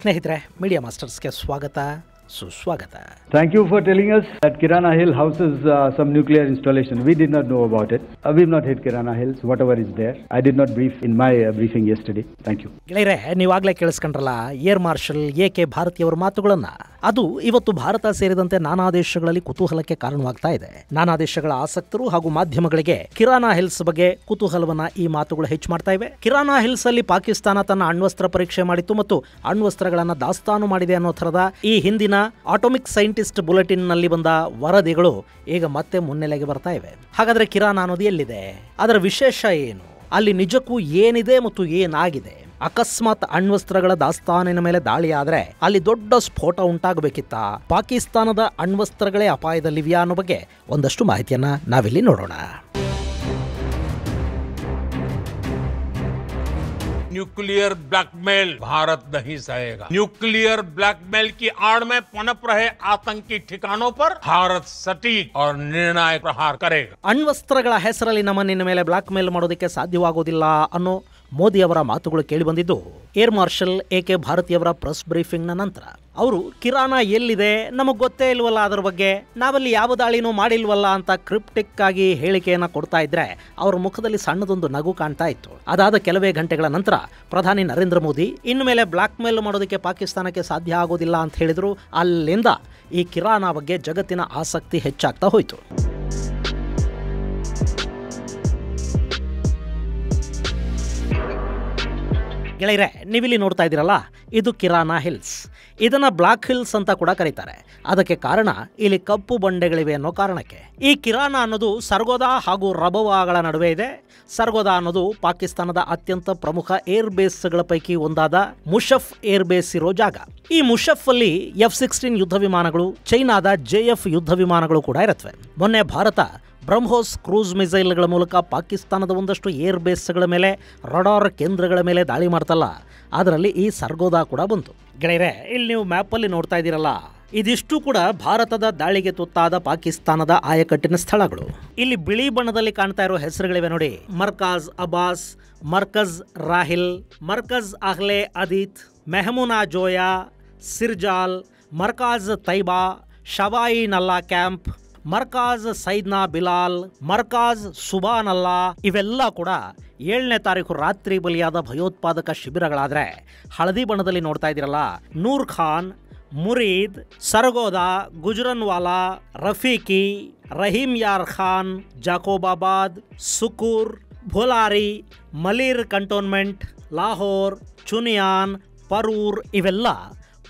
ಸ್ನೇಹಿತರೆ, ಮೀಡಿಯಾ ಮಾಸ್ಟರ್ಸ್ಗೆ ಸ್ವಾಗತ, ಸುಸ್ವಾಗತ. Thank you for telling us that Kirana Hill houses some nuclear installation. We did not know about it. We've not hit Kirana Hills, whatever is there. I did not brief in my briefing yesterday. Thank you. ಗೆಳೆಯರೆ, ನೀವಾಗಲೇ ಕೇಳಿಸ್ಕೊಂಡ್ರಲ್ಲ air marshal AK. ಭಾರತಿಯವರ ಮಾತುಗಳನ್ನ. ಅದು ಇವತ್ತು ಭಾರತ ಸೇರಿದಂತೆ ನಾನಾ ದೇಶಗಳಲ್ಲಿ ಕುತೂಹಲಕ್ಕೆ ಕಾರಣವಾಗ್ತಾ ಇದೆ. ನಾನಾ ದೇಶಗಳ ಆಸಕ್ತರು ಹಾಗೂ ಮಾಧ್ಯಮಗಳಿಗೆ ಕಿರಾನಾ ಹಿಲ್ಸ್ ಬಗ್ಗೆ ಕುತೂಹಲವನ್ನ ಈ ಮಾತುಗಳು ಹೆಚ್ಚು ಮಾಡ್ತಾ ಇವೆ. ಕಿರಾನಾ ಹಿಲ್ಸ್ ಅಲ್ಲಿ ಪಾಕಿಸ್ತಾನ ತನ್ನ ಅಣ್ವಸ್ತ್ರ ಪರೀಕ್ಷೆ ಮಾಡಿತ್ತು ಮತ್ತು ಅಣ್ವಸ್ತ್ರಗಳನ್ನ ದಾಸ್ತಾನು ಮಾಡಿದೆ ಅನ್ನೋ ಥರದ ಈ ಹಿಂದಿನ ಆಟೋಮಿಕ್ ಸೈಂಟಿಸ್ಟ್ ಬುಲೆಟಿನ್ ನಲ್ಲಿ ಬಂದ ವರದಿಗಳು ಈಗ ಮತ್ತೆ ಮುನ್ನೆಲೆಗೆ ಬರ್ತಾ ಇವೆ. ಹಾಗಾದ್ರೆ ಕಿರಾನಾ ಅನ್ನೋದು ಎಲ್ಲಿದೆ? ಅದರ ವಿಶೇಷ ಏನು? ಅಲ್ಲಿ ನಿಜಕ್ಕೂ ಏನಿದೆ ಮತ್ತು ಏನಾಗಿದೆ? ಅಕಸ್ಮಾತ್ ಅಣ್ವಸ್ತ್ರಗಳ ದಾಸ್ತಾನಿನ ಮೇಲೆ ದಾಳಿ ಆದ್ರೆ ಅಲ್ಲಿ ದೊಡ್ಡ ಸ್ಫೋಟ ಉಂಟಾಗಬೇಕಿತ್ತ? ಪಾಕಿಸ್ತಾನದ ಅಣ್ವಸ್ತ್ರಗಳೇ ಅಪಾಯದಲ್ಲಿವೆಯಾ ಅನ್ನೋ ಬಗ್ಗೆ ಒಂದಷ್ಟು ಮಾಹಿತಿಯನ್ನ ನಾವಿಲ್ಲಿ ನೋಡೋಣ. न्यूक्लियर ब्लैकमेल भारत नहीं सहेगा। न्यूक्लियर ब्लैकमेल की आड़ में पनप रहे आतंकी ठिकानों पर भारत सटीक और निर्णायक प्रहार करेगा. ಅಣ್ವಸ್ತ್ರಗಳ ಹೆಸರಲ್ಲಿ ನಮ್ಮನ್ನ ಮೇಲೆ ಬ್ಲಾಕ್ ಮೇಲ್ ಮಾಡೋದಕ್ಕೆ ಸಾಧ್ಯವಾಗೋದಿಲ್ಲ ಅನ್ನೋ ಮೋದಿ ಅವರ ಮಾತುಗಳು ಕೇಳಿಬಂದಿದ್ದು ಏರ್ ಮಾರ್ಷಲ್ ಎ.ಕೆ. ಭಾರತಿಯವರ ಪ್ರೆಸ್ ಬ್ರೀಫಿಂಗ್ನ ನಂತರ. ಅವರು ಕಿರಾನಾ ಎಲ್ಲಿದೆ ನಮಗೆ ಗೊತ್ತೇ ಇಲ್ವಲ್ಲ, ಅದರ ಬಗ್ಗೆ ನಾವಲ್ಲಿ ಯಾವ ದಾಳಿನೂ ಮಾಡಿಲ್ವಲ್ಲ ಅಂತ ಕ್ರಿಪ್ಟಿಕ್ ಆಗಿ ಹೇಳಿಕೆಯನ್ನು ಕೊಡ್ತಾ ಇದ್ರೆ ಅವರ ಮುಖದಲ್ಲಿ ಸಣ್ಣದೊಂದು ನಗು ಕಾಣ್ತಾ ಇತ್ತು. ಅದಾದ ಕೆಲವೇ ಗಂಟೆಗಳ ನಂತರ ಪ್ರಧಾನಿ ನರೇಂದ್ರ ಮೋದಿ ಇನ್ಮೇಲೆ ಬ್ಲಾಕ್ ಮೇಲ್ ಮಾಡೋದಕ್ಕೆ ಪಾಕಿಸ್ತಾನಕ್ಕೆ ಸಾಧ್ಯ ಆಗೋದಿಲ್ಲ ಅಂತ ಹೇಳಿದ್ರು. ಅಲ್ಲಿಂದ ಈ ಕಿರಾನಾ ಬಗ್ಗೆ ಜಗತ್ತಿನ ಆಸಕ್ತಿ ಹೆಚ್ಚಾಗ್ತಾ ಹೋಯಿತು. ಗೆಳೆಯರೆ, ನೀವಿಲ್ಲಿ ನೋಡ್ತಾ ಇದ್ದೀರಲ್ಲ, ಇದು ಕಿರಾನಾ ಹಿಲ್ಸ್. ಇದನ್ನ ಬ್ಲಾಕ್ ಹಿಲ್ಸ್ ಅಂತ ಕೂಡ ಕರೀತಾರೆ. ಅದಕ್ಕೆ ಕಾರಣ ಇಲ್ಲಿ ಕಪ್ಪು ಬಂಡೆಗಳಿವೆ ಅನ್ನೋ ಕಾರಣಕ್ಕೆ. ಈ ಕಿರಾನಾ ಅನ್ನೋದು ಸರ್ಗೋದಾ ಹಾಗೂ ರಬವಾಗಳ ನಡುವೆ ಇದೆ. ಸರ್ಗೋದಾ ಅನ್ನೋದು ಪಾಕಿಸ್ತಾನದ ಅತ್ಯಂತ ಪ್ರಮುಖ ಏರ್ ಬೇಸ್ಗಳ ಪೈಕಿ ಒಂದಾದ ಮುಷಫ್ ಏರ್ ಬೇಸ್ ಇರೋ ಜಾಗ. ಈ ಮುಷಫ್ ಅಲ್ಲಿ F-16 ಯುದ್ಧ ವಿಮಾನಗಳು, ಚೈನಾದ JF ಯುದ್ಧ ವಿಮಾನಗಳು ಕೂಡ ಇರುತ್ತವೆ. ಮೊನ್ನೆ ಭಾರತ ಬ್ರಹ್ಮೋಸ್ ಕ್ರೂಸ್ ಮಿಸೈಲ್ಗಳ ಮೂಲಕ ಪಾಕಿಸ್ತಾನದ ಒಂದಷ್ಟು ಏರ್ ಬೇಸ್ಗಳ ಮೇಲೆ, ರಡಾರ್ ಕೇಂದ್ರಗಳ ಮೇಲೆ ದಾಳಿ ಮಾಡ್ತಲ್ಲ, ಅದರಲ್ಲಿ ಈ ಸರ್ಗೋದಾ ಕೂಡ ಬಂತು. ಗೆಳೆಯರೆ, ಇಲ್ಲಿ ನೀವು ಮ್ಯಾಪಲ್ಲಿ ನೋಡ್ತಾ ಇದ್ದೀರಲ್ಲ, ಇದಿಷ್ಟು ಕೂಡ ಭಾರತದ ದಾಳಿಗೆ ತುತ್ತಾದ ಪಾಕಿಸ್ತಾನದ ಆಯಕಟ್ಟಿನ ಸ್ಥಳಗಳು. ಇಲ್ಲಿ ಬಿಳಿ ಬಣ್ಣದಲ್ಲಿ ಕಾಣ್ತಾ ಇರೋ ಹೆಸರುಗಳಿವೆ ನೋಡಿ. ಮರ್ಕಾಜ್ ಅಬ್ಬಾಸ್, ಮರ್ಕಜ್ ರಾಹಿಲ್, ಮರ್ಕಜ್ ಅಹ್ಲೆ ಅದಿತ್, ಮೆಹಮೂನಾ ಜೋಯಾ, ಸಿರ್ಜಾಲ್, ಮರ್ಕಾಜ್ ತೈಬಾ, ಶವಾಯಿ ನಲ್ಲಾ ಕ್ಯಾಂಪ್, ಮರ್ಕಾಜ್ ಸೈದ್ನಾ ಬಿಲಾಲ್, ಮರ್ಕಾಜ್ ಸುಬಾನಲ್ಲಾ. ಇವೆಲ್ಲ ಕೂಡ 7ನೇ ತಾರೀಕು ರಾತ್ರಿ ಬಲಿಯಾದ ಭಯೋತ್ಪಾದಕ ಶಿಬಿರಗಳಾದ್ರೆ, ಹಳದಿ ಬಣ್ಣದಲ್ಲಿ ನೋಡ್ತಾ ಇದ್ದೀರಲ್ಲ, ನೂರ್ ಖಾನ್, ಮುರೀದ್, ಸರ್ಗೋದಾ, ಗುಜರನ್ವಾಲಾ, ರಫೀಕಿ, ರಹೀಮ್ ಯಾರ್ ಖಾನ್, ಜಾಕೋಬಾಬಾದ್, ಸುಕೂರ್, ಭೋಲಾರಿ, ಮಲೀರ್ ಕಂಟೋನ್ಮೆಂಟ್, ಲಾಹೋರ್, ಚುನಿಯಾನ್, ಪರೂರ್ ಇವೆಲ್ಲ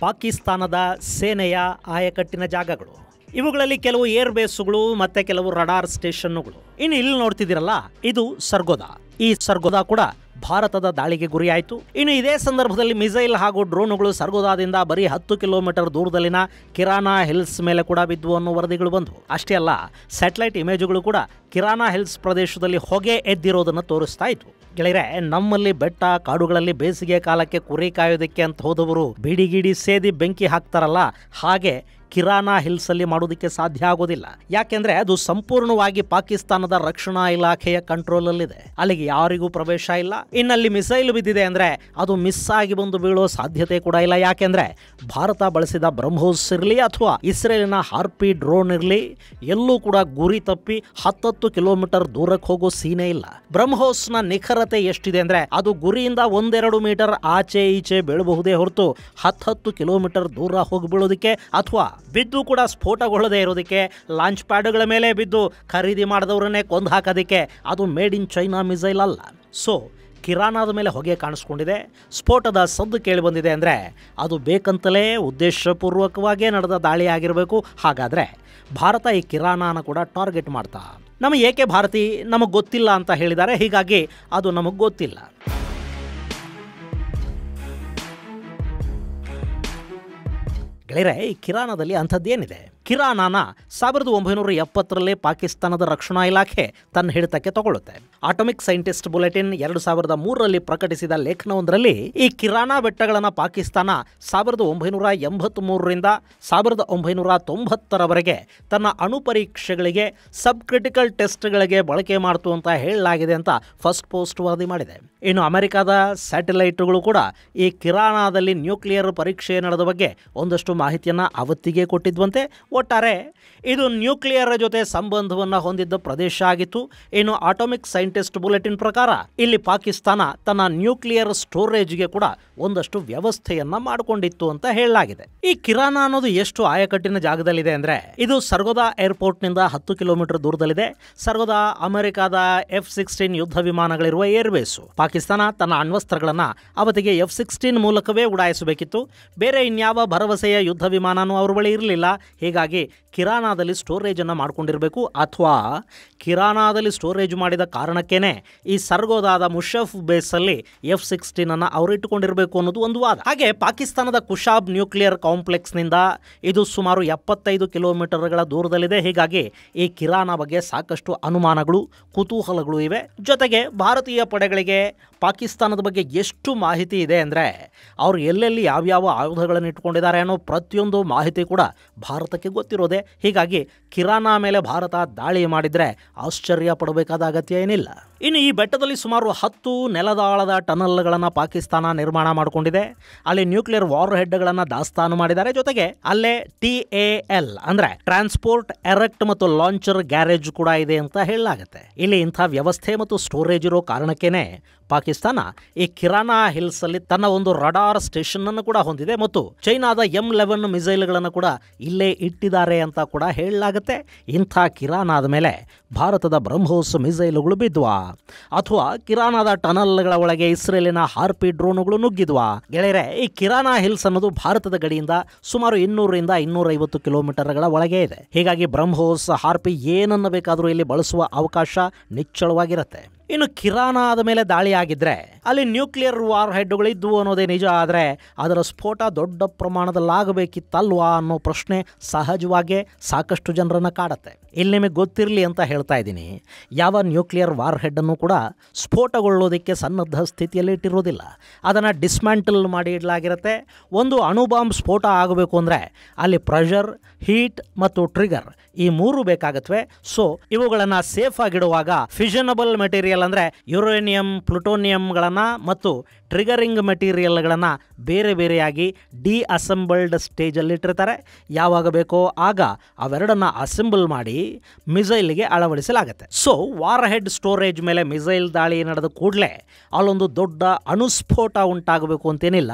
ಪಾಕಿಸ್ತಾನದ ಸೇನೆಯ ಆಯಕಟ್ಟಿನ ಜಾಗಗಳು. ಇವುಗಳಲ್ಲಿ ಕೆಲವು ಏರ್ ಬೇಸ್ಗಳು ಮತ್ತೆ ಕೆಲವು ರಡಾರ್ ಸ್ಟೇಷನ್ಗಳು. ಇನ್ನು ಇಲ್ಲಿ ನೋಡ್ತಿದ್ದೀರಲ್ಲ, ಇದು ಸರ್ಗೋದಾ. ಈ ಸರ್ಗೋದಾ ಕೂಡ ಭಾರತದ ದಾಳಿಗೆ ಗುರಿಯಾಯಿತು. ಇನ್ನು ಇದೇ ಸಂದರ್ಭದಲ್ಲಿ ಮಿಸೈಲ್ ಹಾಗೂ ಡ್ರೋನ್ಗಳು ಸರ್ಗೋದಾದಿಂದ ಬರೀ 10 ಕಿಲೋಮೀಟರ್ ದೂರದಲ್ಲಿನ ಕಿರಾನಾ ಹಿಲ್ಸ್ ಮೇಲೆ ಕೂಡ ಬಿದ್ವು ಅನ್ನೋ ವರದಿಗಳು ಬಂದವು. ಅಷ್ಟೇ ಅಲ್ಲ, ಸ್ಯಾಟಲೈಟ್ ಇಮೇಜ್ಗಳು ಕೂಡ ಕಿರಾನಾ ಹಿಲ್ಸ್ ಪ್ರದೇಶದಲ್ಲಿ ಹೊಗೆ ಎದ್ದಿರೋದನ್ನು ತೋರಿಸ್ತಾ ಇತ್ತು. ಗೆಳೆಯರೆ, ನಮ್ಮಲ್ಲಿ ಬೆಟ್ಟ ಕಾಡುಗಳಲ್ಲಿ ಬೇಸಿಗೆ ಕಾಲಕ್ಕೆ ಕುರಿ ಕಾಯೋದಕ್ಕೆ ಅಂತ ಹೋದವರು ಬಿಡಿಗಿಡಿ ಸೇದಿ ಬೆಂಕಿ ಹಾಕ್ತಾರಲ್ಲ, ಹಾಗೆ ಕಿರಾನಾ ಹಿಲ್ಸ್ ಅಲ್ಲಿ ಮಾಡೋದಕ್ಕೆ ಸಾಧ್ಯ ಆಗೋದಿಲ್ಲ. ಯಾಕೆಂದ್ರೆ ಅದು ಸಂಪೂರ್ಣವಾಗಿ ಪಾಕಿಸ್ತಾನದ ರಕ್ಷಣಾ ಇಲಾಖೆಯ ಕಂಟ್ರೋಲ್ ಅಲ್ಲಿದೆ. ಅಲ್ಲಿಗೆ ಯಾರಿಗೂ ಪ್ರವೇಶ ಇಲ್ಲ. ಇನ್ನಲ್ಲಿ ಮಿಸೈಲ್ ಬಿದ್ದಿದೆ ಅಂದ್ರೆ ಅದು ಮಿಸ್ ಆಗಿ ಬಂದು ಬೀಳೋ ಸಾಧ್ಯತೆ ಕೂಡ ಇಲ್ಲ. ಯಾಕೆಂದ್ರೆ ಭಾರತ ಬಳಸಿದ ಬ್ರಹ್ಮೋಸ್ ಇರಲಿ ಅಥವಾ ಇಸ್ರೇಲಿನ ಹಾರ್ಪಿ ಡ್ರೋನ್ ಇರಲಿ, ಎಲ್ಲೂ ಕೂಡ ಗುರಿ ತಪ್ಪಿ 10 ಕಿಲೋಮೀಟರ್ ದೂರಕ್ಕೆ ಹೋಗೋ ಸೀನೆ ಇಲ್ಲ. ಬ್ರಹ್ಮೋಸ್ನ ನಿಖರತೆ ಎಷ್ಟಿದೆ ಅಂದ್ರೆ ಅದು ಗುರಿಯಿಂದ 1-2 ಮೀಟರ್ ಆಚೆ ಈಚೆ ಬೀಳಬಹುದೇ ಹೊರತು 10 ಕಿಲೋಮೀಟರ್ ದೂರ ಹೋಗಿ ಬೀಳೋದಕ್ಕೆ ಅಥವಾ ಬಿದ್ದು ಕೂಡ ಸ್ಫೋಟಗೊಳ್ಳದೆ ಇರೋದಕ್ಕೆ, ಲಾಂಚ್ ಪ್ಯಾಡ್ಗಳ ಮೇಲೆ ಬಿದ್ದು ಖರೀದಿ ಮಾಡಿದವರನ್ನೇ ಕೊಂದು ಹಾಕೋದಕ್ಕೆ ಅದು ಮೇಡ್ ಇನ್ ಚೈನಾ ಮಿಸೈಲ್ ಅಲ್ಲ. ಸೊ ಕಿರಾನಾದ ಮೇಲೆ ಹೊಗೆ ಕಾಣಿಸ್ಕೊಂಡಿದೆ, ಸ್ಫೋಟದ ಸದ್ದು ಕೇಳಿ ಬಂದಿದೆ ಅಂದರೆ ಅದು ಬೇಕಂತಲೇ ಉದ್ದೇಶಪೂರ್ವಕವಾಗೇ ನಡೆದ ದಾಳಿ ಆಗಿರಬೇಕು. ಹಾಗಾದರೆ ಭಾರತ ಈ ಕಿರಾನಾನ ಕೂಡ ಟಾರ್ಗೆಟ್ ಮಾಡ್ತಾ ನಮಗೆ ಎ.ಕೆ. ಭಾರತಿ ನಮಗೆ ಗೊತ್ತಿಲ್ಲ ಅಂತ ಹೇಳಿದ್ದಾರೆ. ಹೀಗಾಗಿ ಅದು ನಮಗೆ ಗೊತ್ತಿಲ್ಲ. ಗೆಳೆಯರೆ, ಈ ಕಿರಾನಾದಲ್ಲಿ ಅಂಥದ್ದೇನಿದೆ? ಕಿರಾನಾನ 1970ರಲ್ಲಿ ಪಾಕಿಸ್ತಾನದ ರಕ್ಷಣಾ ಇಲಾಖೆ ತನ್ನ ಹಿಡಿತಕ್ಕೆ ತಗೊಳ್ಳುತ್ತೆ. ಆಟೋಮಿಕ್ ಸೈಂಟಿಸ್ಟ್ ಬುಲೆಟಿನ್ 2003ರಲ್ಲಿ ಪ್ರಕಟಿಸಿದ ಲೇಖನವೊಂದರಲ್ಲಿ ಈ ಕಿರಾನಾ ಬೆಟ್ಟಗಳನ್ನು ಪಾಕಿಸ್ತಾನ 1983ರಿಂದ 1990ರವರೆಗೆ ತನ್ನ ಅಣು ಪರೀಕ್ಷೆಗಳಿಗೆ ಸಬ್ ಕ್ರಿಟಿಕಲ್ ಟೆಸ್ಟ್ಗಳಿಗೆ ಬಳಕೆ ಮಾಡ್ತು ಅಂತ ಹೇಳಲಾಗಿದೆ ಅಂತ ಫಸ್ಟ್ ಪೋಸ್ಟ್ ವರದಿ ಮಾಡಿದೆ. ಇನ್ನು ಅಮೆರಿಕದ ಸ್ಯಾಟಲೈಟ್ಗಳು ಕೂಡ ಈ ಕಿರಾನಾದಲ್ಲಿ ನ್ಯೂಕ್ಲಿಯರ್ ಪರೀಕ್ಷೆ ನಡೆದ ಬಗ್ಗೆ ಒಂದಷ್ಟು ಮಾಹಿತಿಯನ್ನು ಅವತ್ತಿಗೆ ಕೊಟ್ಟಿದ್ವಂತೆ. ಒಟ್ಟಾರೆ ಇದು ನ್ಯೂಕ್ಲಿಯರ್ ಜೊತೆ ಸಂಬಂಧವನ್ನು ಹೊಂದಿದ್ದ ಪ್ರದೇಶ ಆಗಿತ್ತು. ಇನ್ನು ಆಟೋಮಿಕ್ ಸೈಂಟಿಸ್ಟ್ ಬುಲೆಟಿನ್ ಪ್ರಕಾರ ಇಲ್ಲಿ ಪಾಕಿಸ್ತಾನ ತನ್ನ ನ್ಯೂಕ್ಲಿಯರ್ ಸ್ಟೋರೇಜ್ಗೆ ಕೂಡ ಒಂದಷ್ಟು ವ್ಯವಸ್ಥೆಯನ್ನ ಮಾಡಿಕೊಂಡಿತ್ತು ಅಂತ ಹೇಳಲಾಗಿದೆ. ಈ ಕಿರಾನ ಅನ್ನೋದು ಎಷ್ಟು ಆಯಕಟ್ಟಿನ ಜಾಗದಲ್ಲಿದೆ ಅಂದ್ರೆ ಇದು ಸರ್ಗೋದಾ ಏರ್ಪೋರ್ಟ್ನಿಂದ 10 ಕಿಲೋಮೀಟರ್ ದೂರದಲ್ಲಿದೆ. ಸರ್ಗೋದಾ ಅಮೆರಿಕದ F-16 ಯುದ್ಧ ವಿಮಾನಗಳಿರುವ ಏರ್ಬೇಸು. ಪಾಕಿಸ್ತಾನ ತನ್ನ ಅಣ್ವಸ್ತ್ರಗಳನ್ನು ಅವತ್ತಿಗೆ F-16 ಮೂಲಕವೇ ಉಡಾಯಿಸಬೇಕಿತ್ತು. ಬೇರೆ ಇನ್ಯಾವ ಭರವಸೆಯ ಯುದ್ಧ ವಿಮಾನನೂ ಅವ್ರ ಬಳಿ ಇರಲಿಲ್ಲ. ಹೀಗಾಗಿ ಕಿರಾನಾದಲ್ಲಿ ಸ್ಟೋರೇಜ್ ಅನ್ನು ಮಾಡ್ಕೊಂಡಿರಬೇಕು, ಅಥವಾ ಕಿರಾನಾದಲ್ಲಿ ಸ್ಟೋರೇಜ್ ಮಾಡಿದ ಕಾರಣಕ್ಕೇನೆ ಈ ಸರ್ಗೋದಾದ ಮುಷಫ್ ಬೇಸಲ್ಲಿ F-16 ಅನ್ನು ಅವರು ಇಟ್ಟುಕೊಂಡಿರಬೇಕು ಅನ್ನೋದು ಒಂದು ವಾದ. ಹಾಗೆ ಪಾಕಿಸ್ತಾನದ ಕುಶಾಬ್ ನ್ಯೂಕ್ಲಿಯರ್ ಕಾಂಪ್ಲೆಕ್ಸ್ನಿಂದ ಇದು ಸುಮಾರು 75 ಕಿಲೋಮೀಟರ್ಗಳ ದೂರದಲ್ಲಿದೆ. ಹೀಗಾಗಿ ಈ ಕಿರಾನ ಬಗ್ಗೆ ಸಾಕಷ್ಟು ಅನುಮಾನಗಳು, ಕುತೂಹಲಗಳು ಇವೆ. ಜೊತೆಗೆ ಭಾರತೀಯ ಪಡೆಗಳಿಗೆ ಪಾಕಿಸ್ತಾನದ ಬಗ್ಗೆ ಎಷ್ಟು ಮಾಹಿತಿ ಇದೆ ಅಂದರೆ ಅವರು ಎಲ್ಲೆಲ್ಲಿ ಯಾವ್ಯಾವ ಆಯುಧಗಳನ್ನು ಇಟ್ಕೊಂಡಿದ್ದಾರೆ ಅನ್ನೋ ಪ್ರತಿಯೊಂದು ಮಾಹಿತಿ ಕೂಡ ಭಾರತಕ್ಕೆ ಗೊತ್ತಿರೋದೆ. ಹೀಗಾಗಿ ಕಿರಾನ ಮೇಲೆ ಭಾರತ ದಾಳಿ ಮಾಡಿದರೆ ಆಶ್ಚರ್ಯ ಪಡಬೇಕಾದ ಅಗತ್ಯ ಏನಿಲ್ಲ. ಇನ್ನು ಈ ಬೆಟ್ಟದಲ್ಲಿ ಸುಮಾರು 10 ನೆಲದಾಳದ ಟನಲ್ಗಳನ್ನು ಪಾಕಿಸ್ತಾನ ನಿರ್ಮಾಣ ಮಾಡಿಕೊಂಡಿದೆ. ಅಲ್ಲಿ ನ್ಯೂಕ್ಲಿಯರ್ ವಾರ್ ಹೆಡ್ಗಳನ್ನು ದಾಸ್ತಾನು ಮಾಡಿದ್ದಾರೆ. ಜೊತೆಗೆ ಅಲ್ಲೇ TAL ಅಂದರೆ ಟ್ರಾನ್ಸ್ಪೋರ್ಟ್ ಎರೆಕ್ಟ್ ಮತ್ತು ಲಾಂಚರ್ ಗ್ಯಾರೇಜ್ ಕೂಡ ಇದೆ ಅಂತ ಹೇಳಲಾಗುತ್ತೆ. ಇಲ್ಲಿ ಇಂಥ ವ್ಯವಸ್ಥೆ ಮತ್ತು ಸ್ಟೋರೇಜ್ ಇರೋ ಕಾರಣಕ್ಕೇನೆ ಪಾಕಿಸ್ತಾನ ಈ ಕಿರಾನಾ ಹಿಲ್ಸ್ ಅಲ್ಲಿ ತನ್ನ ಒಂದು ರಡಾರ್ ಸ್ಟೇಷನ್ ಅನ್ನು ಕೂಡ ಹೊಂದಿದೆ ಮತ್ತು ಚೈನಾದ M11 ಮಿಸೈಲ್ಗಳನ್ನು ಕೂಡ ಇಲ್ಲೇ ಇಟ್ಟಿದ್ದಾರೆ ಅಂತ ಕೂಡ ಹೇಳಲಾಗುತ್ತೆ. ಇಂಥ ಕಿರಾನಾದ ಮೇಲೆ ಭಾರತದ ಬ್ರಹ್ಮೋಸ್ ಮಿಸೈಲ್ಗಳು ಬಿದ್ವಾ, ಅಥವಾ ಕಿರಾನಾದ ಟನಲ್ಗಳ ಒಳಗೆ ಇಸ್ರೇಲಿನ ಹಾರ್ಪಿ ಡ್ರೋನ್ಗಳು ನುಗ್ಗಿದ್ವಾ? ಗೆಳೆಯರೆ, ಈ ಕಿರಾನಾ ಹಿಲ್ಸ್ ಅನ್ನೋದು ಭಾರತದ ಗಡಿಯಿಂದ ಸುಮಾರು 200ರಿಂದ 250 ಕಿಲೋಮೀಟರ್ಗಳ ಒಳಗೆ ಇದೆ. ಹೀಗಾಗಿ ಬ್ರಹ್ಮೋಸ್, ಹಾರ್ಪಿ ಏನನ್ನು ಬೇಕಾದರೂ ಇಲ್ಲಿ ಬಳಸುವ ಅವಕಾಶ ನಿಚ್ಚಳವಾಗಿರುತ್ತೆ. ಇನ್ನು ಕಿರಾನ ಆದ ಮೇಲೆ ದಾಳಿ ಆಗಿದ್ರೆ ಅಲ್ಲಿ ನ್ಯೂಕ್ಲಿಯರ್ ವಾರ್ ಹೆಡ್ಗಳು ಇದ್ವು ಅನ್ನೋದೇ ನಿಜ. ಆದರೆ ಅದರ ಸ್ಫೋಟ ದೊಡ್ಡ ಪ್ರಮಾಣದಲ್ಲಾಗಬೇಕಿತ್ತಲ್ವಾ ಅನ್ನೋ ಪ್ರಶ್ನೆ ಸಹಜವಾಗಿ ಸಾಕಷ್ಟು ಜನರನ್ನು ಕಾಡುತ್ತೆ. ಇಲ್ಲಿ ನಿಮಗೆ ಗೊತ್ತಿರಲಿ ಅಂತ ಹೇಳ್ತಾ ಇದ್ದೀನಿ, ಯಾವ ನ್ಯೂಕ್ಲಿಯರ್ ವಾರ್ ಹೆಡ್ಡನ್ನು ಕೂಡ ಸ್ಫೋಟಗೊಳ್ಳೋದಕ್ಕೆ ಸನ್ನದ್ಧ ಸ್ಥಿತಿಯಲ್ಲಿ ಇಟ್ಟಿರೋದಿಲ್ಲ. ಅದನ್ನು ಡಿಸ್ಮ್ಯಾಂಟಲ್ ಮಾಡಿ ಇಡಲಾಗಿರುತ್ತೆ. ಒಂದು ಅಣುಬಾಂಬ್ ಸ್ಫೋಟ ಆಗಬೇಕು ಅಂದರೆ ಅಲ್ಲಿ ಪ್ರೆಷರ್, ಹೀಟ್ ಮತ್ತು ಟ್ರಿಗರ್ ಈ 3 ಬೇಕಾಗತ್ವೆ. ಸೊ ಇವುಗಳನ್ನು ಸೇಫ್ ಆಗಿಡುವಾಗ ಫಿಷನಬಲ್ ಮೆಟೀರಿಯಲ್ ಅಂದರೆ ಯುರೇನಿಯಂ, ಪ್ಲುಟೋನಿಯಂಗಳನ್ನು ಮತ್ತು ಟ್ರಿಗರಿಂಗ್ ಮೆಟೀರಿಯಲ್ಗಳನ್ನು ಬೇರೆ ಬೇರೆಯಾಗಿ ಡಿಅಸೆಂಬಲ್ಡ್ ಸ್ಟೇಜಲ್ಲಿ ಇಟ್ಟಿರ್ತಾರೆ. ಯಾವಾಗ ಬೇಕೋ ಆಗ ಅವೆರಡನ್ನು ಅಸೆಂಬಲ್ ಮಾಡಿ ಮಿಸೈಲ್ಗೆ ಅಳವಡಿಸಲಾಗುತ್ತೆ. ಸೊ ವಾರ್ ಹೆಡ್ ಸ್ಟೋರೇಜ್ ಮೇಲೆ ಮಿಸೈಲ್ ದಾಳಿ ನಡೆದ ಕೂಡಲೇ ಅಲ್ಲೊಂದು ದೊಡ್ಡ ಅಣುಸ್ಫೋಟ ಉಂಟಾಗಬೇಕು ಅಂತೇನಿಲ್ಲ.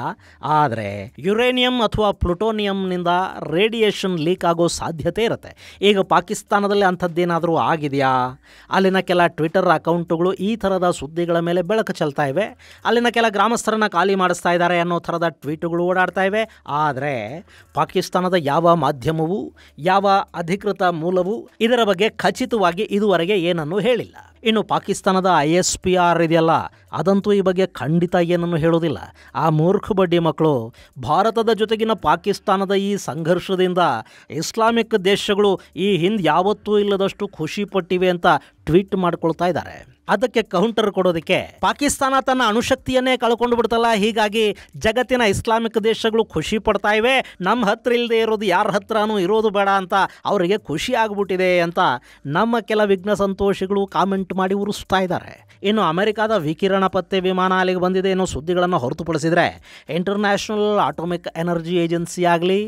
ಆದರೆ ಯುರೇನಿಯಂ ಅಥವಾ ಪ್ಲುಟೋನಿಯಂನಿಂದ ರೇಡಿಯೇಷನ್ ಲೀಕ್ ಆಗೋ ಸಾಧ್ಯತೆ ಇರುತ್ತೆ. ಈಗ ಪಾಕಿಸ್ತಾನದಲ್ಲಿ ಅಂಥದ್ದೇನಾದರೂ ಆಗಿದೆಯಾ? ಅಲ್ಲಿನ ಕೆಲ ಟ್ವಿಟರ್ ಅಕೌಂಟುಗಳು ಈ ಥರದ ಸುದ್ದಿಗಳ ಮೇಲೆ ಬೆಳಕು ಚೆಲ್ತಾ ಇವೆ. ಅಲ್ಲಿನ ಕೆಲ ಗ್ರಾಮಸ್ಥರನ್ನ ಖಾಲಿ ಮಾಡಿಸ್ತಾ ಇದ್ದಾರೆ ಅನ್ನೋ ಥರದ ಟ್ವೀಟುಗಳು ಓಡಾಡ್ತಾ ಇವೆ. ಆದರೆ ಪಾಕಿಸ್ತಾನದ ಯಾವ ಮಾಧ್ಯಮವೂ, ಯಾವ ಅಧಿಕೃತ ಮೂಲವೂ ಇದರ ಬಗ್ಗೆ ಖಚಿತವಾಗಿ ಇದುವರೆಗೆ ಏನನ್ನೂ ಹೇಳಿಲ್ಲ. ಇನ್ನು ಪಾಕಿಸ್ತಾನದ ISPR ಇದೆಯಲ್ಲ, ಅದಂತೂ ಈ ಬಗ್ಗೆ ಖಂಡಿತ ಏನನ್ನು ಹೇಳೋದಿಲ್ಲ. ಆ ಮೂರ್ಖ ಬಡ್ಡಿ ಮಕ್ಕಳು ಭಾರತದ ಜೊತೆಗಿನ ಪಾಕಿಸ್ತಾನದ ಈ ಸಂಘರ್ಷದಿಂದ ಇಸ್ಲಾಮಿಕ್ ದೇಶಗಳು ಈ ಹಿಂದೆ ಯಾವತ್ತೂ ಇಲ್ಲದಷ್ಟು ಖುಷಿ ಪಟ್ಟಿವೆ ಅಂತ ಟ್ವೀಟ್ ಮಾಡ್ಕೊಳ್ತಾ ಇದ್ದಾರೆ. ಅದಕ್ಕೆ ಕೌಂಟರ್ ಕೊಡೋದಕ್ಕೆ ಪಾಕಿಸ್ತಾನ ತನ್ನ ಅಣುಶಕ್ತಿಯನ್ನೇ ಕಳ್ಕೊಂಡು ಬಿಡ್ತಲ್ಲ, ಹೀಗಾಗಿ ಜಗತ್ತಿನ ಇಸ್ಲಾಮಿಕ್ ದೇಶಗಳು ಖುಷಿ ಪಡ್ತಾ ಇವೆ, ನಮ್ಮ ಹತ್ರ ಇಲ್ಲದೆ ಇರೋದು ಯಾರ ಹತ್ರನೂ ಇರೋದು ಬೇಡ ಅಂತ ಅವರಿಗೆ ಖುಷಿ ಆಗ್ಬಿಟ್ಟಿದೆ ಅಂತ ನಮ್ಮ ಕೆಲ ವಿಘ್ನ ಸಂತೋಷಿಗಳು ಕಾಮೆಂಟ್ ಮಾಡಿ ಉರಿಸ್ತಾ ಇದ್ದಾರೆ. ಇನ್ನು ಅಮೆರಿಕದ ವಿಕಿರಣ ಪತ್ತೆ ವಿಮಾನ ಅಲ್ಲಿಗೆ ಬಂದಿದೆ ಅನ್ನೋ ಸುದ್ದಿಗಳನ್ನು ಹೊರತುಪಡಿಸಿದರೆ ಇಂಟರ್ನ್ಯಾಷನಲ್ ಆಟೋಮಿಕ್ ಎನರ್ಜಿ ಏಜೆನ್ಸಿ ಆಗಲಿ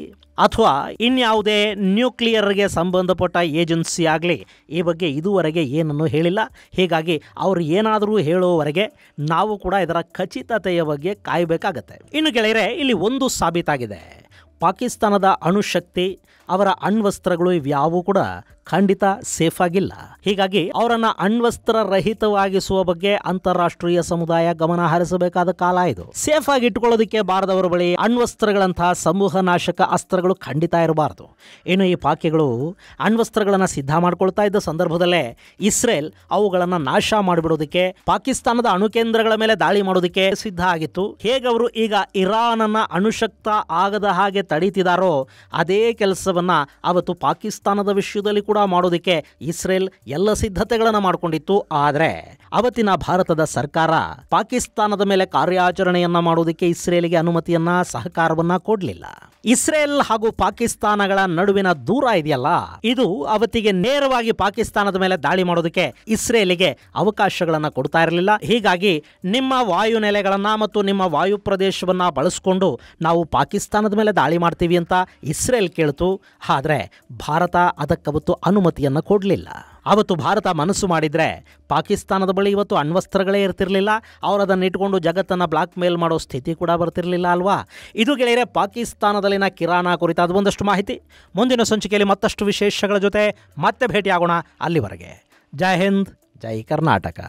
ಅಥವಾ ಇನ್ಯಾವುದೇ ನ್ಯೂಕ್ಲಿಯರ್ಗೆ ಸಂಬಂಧಪಟ್ಟ ಏಜೆನ್ಸಿ ಆಗಲಿ ಈ ಬಗ್ಗೆ ಇದುವರೆಗೆ ಏನನ್ನೂ ಹೇಳಿಲ್ಲ. ಹೀಗಾಗಿ ಅವರು ಏನಾದರೂ ಹೇಳುವವರೆಗೆ ನಾವು ಕೂಡ ಇದರ ಖಚಿತತೆಯ ಬಗ್ಗೆ ಕಾಯಬೇಕಾಗತ್ತೆ. ಇನ್ನು ಗೆಳೆಯರೆ, ಇಲ್ಲಿ ಒಂದು ಸಾಬೀತಾಗಿದೆ, ಪಾಕಿಸ್ತಾನದ ಅಣುಶಕ್ತಿ, ಅವರ ಅಣ್ವಸ್ತ್ರಗಳು ಇವ್ಯಾವೂ ಕೂಡ ಖಂಡಿತ ಸೇಫ್ ಆಗಿಲ್ಲ. ಹೀಗಾಗಿ ಅವರನ್ನ ಅಣ್ವಸ್ತ್ರ ರಹಿತವಾಗಿಸುವ ಬಗ್ಗೆ ಅಂತಾರಾಷ್ಟ್ರೀಯ ಸಮುದಾಯ ಗಮನ ಹರಿಸಬೇಕಾದ ಕಾಲ ಇದು. ಸೇಫ್ ಆಗಿ ಇಟ್ಕೊಳ್ಳೋದಕ್ಕೆ ಬಾರದವರ ಬಳಿ ಅಣ್ವಸ್ತ್ರಗಳಂತಹ ಸಮೂಹ ನಾಶಕ ಅಸ್ತ್ರಗಳು ಖಂಡಿತ ಇರಬಾರದು. ಇನ್ನು ಈ ಪಾಕಿಗಳು ಅಣ್ವಸ್ತ್ರಗಳನ್ನು ಸಿದ್ಧ ಮಾಡ್ಕೊಳ್ತಾ ಇದ್ದ ಸಂದರ್ಭದಲ್ಲೇ ಇಸ್ರೇಲ್ ಅವುಗಳನ್ನು ನಾಶ ಮಾಡಿಬಿಡೋದಕ್ಕೆ, ಪಾಕಿಸ್ತಾನದ ಅಣುಕೇಂದ್ರಗಳ ಮೇಲೆ ದಾಳಿ ಮಾಡೋದಕ್ಕೆ ಸಿದ್ಧ ಆಗಿತ್ತು. ಹೇಗೆ ಅವರು ಈಗ ಇರಾನ್ ಅನ್ನ ಅಣುಶಕ್ತ ಆಗದ ಹಾಗೆ ತಡೀತಿದಾರೋ ಅದೇ ಕೆಲಸವನ್ನ ಅವತ್ತು ಪಾಕಿಸ್ತಾನದ ವಿಷಯದಲ್ಲಿ ಕೂಡ ಮಾಡೋದಕ್ಕೆ ಇಸ್ರೇಲ್ ಎಲ್ಲ ಸಿದ್ಧತೆಗಳನ್ನು ಮಾಡಿಕೊಂಡಿತ್ತು. ಆದರೆ ಅವತ್ತಿನ ಭಾರತದ ಸರ್ಕಾರ ಪಾಕಿಸ್ತಾನದ ಮೇಲೆ ಕಾರ್ಯಾಚರಣೆಯನ್ನ ಮಾಡೋದಕ್ಕೆ ಇಸ್ರೇಲಿಗೆ ಅನುಮತಿಯನ್ನ, ಸಹಕಾರವನ್ನ ಕೊಡಲಿಲ್ಲ. ಇಸ್ರೇಲ್ ಹಾಗೂ ಪಾಕಿಸ್ತಾನಗಳ ನಡುವಿನ ದೂರ ಇದೆಯಲ್ಲ, ಇದು ಅವತ್ತಿಗೆ ನೇರವಾಗಿ ಪಾಕಿಸ್ತಾನದ ಮೇಲೆ ದಾಳಿ ಮಾಡೋದಕ್ಕೆ ಇಸ್ರೇಲಿಗೆ ಅವಕಾಶಗಳನ್ನು ಕೊಡ್ತಾ ಇರಲಿಲ್ಲ. ಹೀಗಾಗಿ ನಿಮ್ಮ ವಾಯುನೆಲೆಗಳನ್ನ ಮತ್ತು ನಿಮ್ಮ ವಾಯು ಪ್ರದೇಶವನ್ನ ಬಳಸಿಕೊಂಡು ನಾವು ಪಾಕಿಸ್ತಾನದ ಮೇಲೆ ದಾಳಿ ಮಾಡ್ತೀವಿ ಅಂತ ಇಸ್ರೇಲ್ ಕೇಳ್ತು. ಆದರೆ ಭಾರತ ಅದಕ್ಕವತ್ತು ಅನುಮತಿಯನ್ನು ಕೊಡಲಿಲ್ಲ. ಅವತ್ತು ಭಾರತ ಮನಸ್ಸು ಮಾಡಿದ್ರೆ ಪಾಕಿಸ್ತಾನದ ಬಳಿ ಇವತ್ತು ಅಣ್ವಸ್ತ್ರಗಳೇ ಇರ್ತಿರ್ಲಿಲ್ಲ. ಅವರು ಅದನ್ನು ಇಟ್ಕೊಂಡು ಜಗತ್ತನ್ನು ಬ್ಲಾಕ್ ಮೇಲ್ ಮಾಡೋ ಸ್ಥಿತಿ ಕೂಡ ಬರ್ತಿರ್ಲಿಲ್ಲ ಅಲ್ವಾ. ಇದು ಗೆಳೆಯರೆ ಪಾಕಿಸ್ತಾನದಲ್ಲಿನ ಕಿರಾನ ಕುರಿತಾದ ಒಂದಷ್ಟು ಮಾಹಿತಿ. ಮುಂದಿನ ಸಂಚಿಕೆಯಲ್ಲಿ ಮತ್ತಷ್ಟು ವಿಶೇಷಗಳ ಜೊತೆ ಮತ್ತೆ ಭೇಟಿಯಾಗೋಣ. ಅಲ್ಲಿವರೆಗೆ ಜೈ ಹಿಂದ್, ಜೈ ಕರ್ನಾಟಕ.